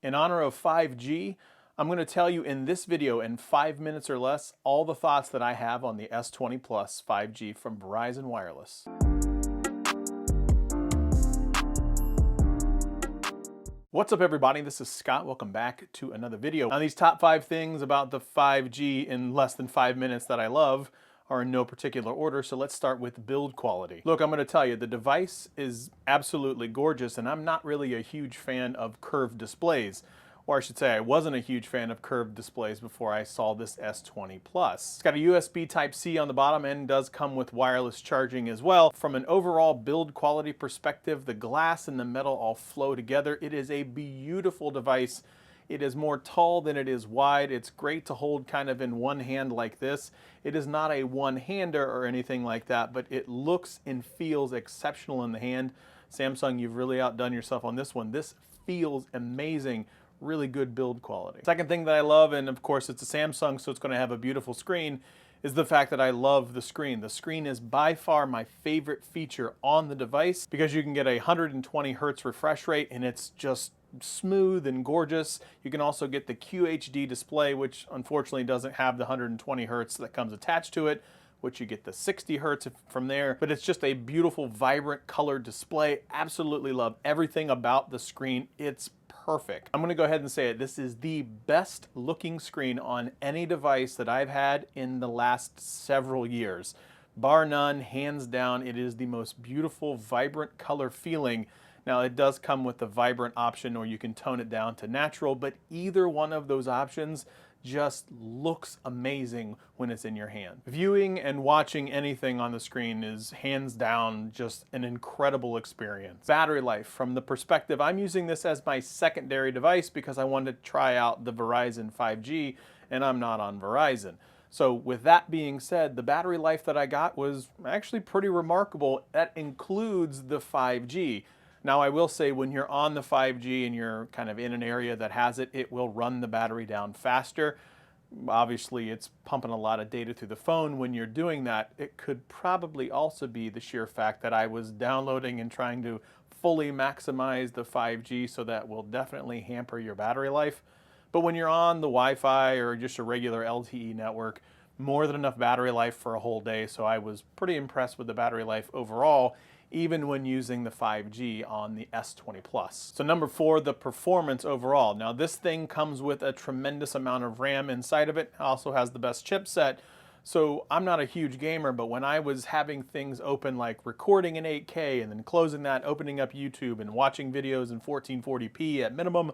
In honor of 5G, I'm going to tell you in this video in 5 minutes or less all the thoughts that I have on the S20 Plus 5G from Verizon Wireless. What's up everybody, this is Scott. Welcome back to another video. Now these top 5 things about the 5G in less than 5 minutes that I love are in no particular order, so let's start with build quality. Look, I'm going to tell you, the device is absolutely gorgeous, and I'm not really a huge fan of curved displays. Or I should say, I wasn't a huge fan of curved displays before I saw this S20 Plus. It's got a USB Type-C on the bottom and does come with wireless charging as well. From an overall build quality perspective, the glass and the metal all flow together. It is a beautiful device. It is more tall than it is wide. It's great to hold kind of in one hand like this. It is not a one-hander or anything like that, but it looks and feels exceptional in the hand. Samsung, you've really outdone yourself on this one. This feels amazing. Really good build quality. Second thing that I love, and of course it's a Samsung, so it's going to have a beautiful screen, is the fact that I love the screen. The screen is by far my favorite feature on the device because you can get a 120 Hertz refresh rate and it's just smooth and gorgeous. You can also get the QHD display, which unfortunately doesn't have the 120 Hertz that comes attached to it, which you get the 60 Hertz from there, but it's just a beautiful, vibrant colored display. Absolutely love everything about the screen. It's perfect. I'm gonna go ahead and say it. This is the best looking screen on any device that I've had in the last several years. Bar none, hands down, it is the most beautiful, vibrant color feeling. Now it does come with the vibrant option, or you can tone it down to natural, but either one of those options just looks amazing when it's in your hand. Viewing and watching anything on the screen is hands down just an incredible experience. Battery life, from the perspective, I'm using this as my secondary device because I wanted to try out the Verizon 5G and I'm not on Verizon. So with that being said, the battery life that I got was actually pretty remarkable. That includes the 5G. Now I will say, when you're on the 5G and you're kind of in an area that has it, it will run the battery down faster. Obviously it's pumping a lot of data through the phone when you're doing that. It could probably also be the sheer fact that I was downloading and trying to fully maximize the 5G, so that will definitely hamper your battery life. But when you're on the Wi-Fi or just a regular LTE network, more than enough battery life for a whole day, so I was pretty impressed with the battery life overall, even when using the 5G on the S20 Plus. So number 4, the performance overall. Now this thing comes with a tremendous amount of RAM inside of it. It also has the best chipset. So I'm not a huge gamer, but when I was having things open like recording in 8K and then closing that, opening up YouTube and watching videos in 1440p at minimum,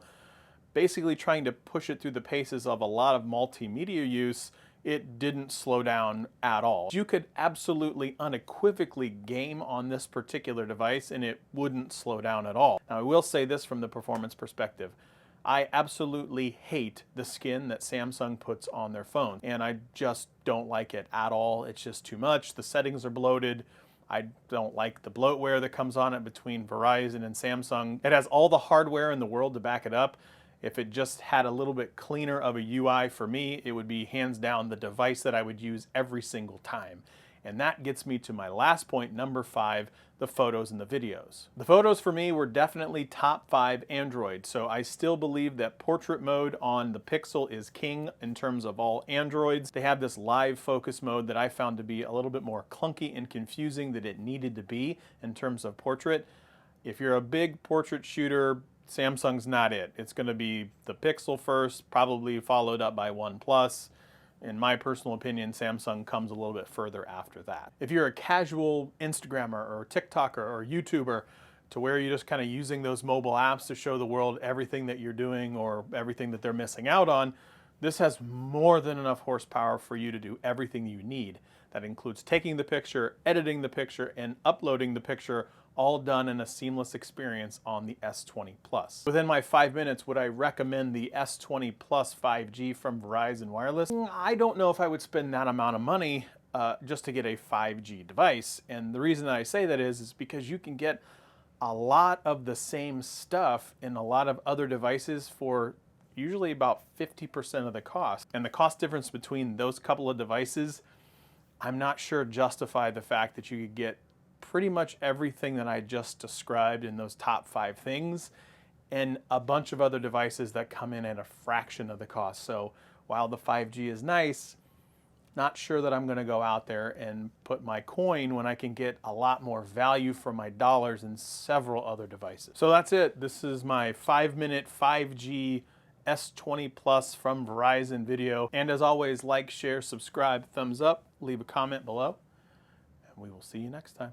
basically trying to push it through the paces of a lot of multimedia use, it didn't slow down at all. You could absolutely unequivocally game on this particular device and it wouldn't slow down at all. Now I will say this from the performance perspective. I absolutely hate the skin that Samsung puts on their phone, and I just don't like it at all. It's just too much. The settings are bloated. I don't like the bloatware that comes on it between Verizon and Samsung. It has all the hardware in the world to back it up. If it just had a little bit cleaner of a UI for me, it would be hands down the device that I would use every single time. And that gets me to my last point, number 5, the photos and the videos. The photos for me were definitely top 5 Android, so I still believe that portrait mode on the Pixel is king in terms of all Androids. They have this live focus mode that I found to be a little bit more clunky and confusing than it needed to be in terms of portrait. If you're a big portrait shooter, Samsung's not it. It's going to be the Pixel first, probably followed up by OnePlus. In my personal opinion, Samsung comes a little bit further after that. If you're a casual Instagrammer or TikToker or YouTuber, to where you're just kind of using those mobile apps to show the world everything that you're doing or everything that they're missing out on, this has more than enough horsepower for you to do everything you need. That includes taking the picture, editing the picture, and uploading the picture, all done in a seamless experience on the S20 Plus. Within my 5 minutes, would I recommend the S20 Plus 5G from Verizon Wireless? I don't know if I would spend that amount of money just to get a 5G device. And the reason that I say that is because you can get a lot of the same stuff in a lot of other devices for usually about 50% of the cost. And the cost difference between those couple of devices, I'm not sure justify the fact that you could get pretty much everything that I just described in those top 5 things and a bunch of other devices that come in at a fraction of the cost. So while the 5G is nice, not sure that I'm going to go out there and put my coin when I can get a lot more value for my dollars in several other devices. So that's it. This is my 5-minute 5G S20 Plus from Verizon video. And as always, like, share, subscribe, thumbs up, leave a comment below, and we will see you next time.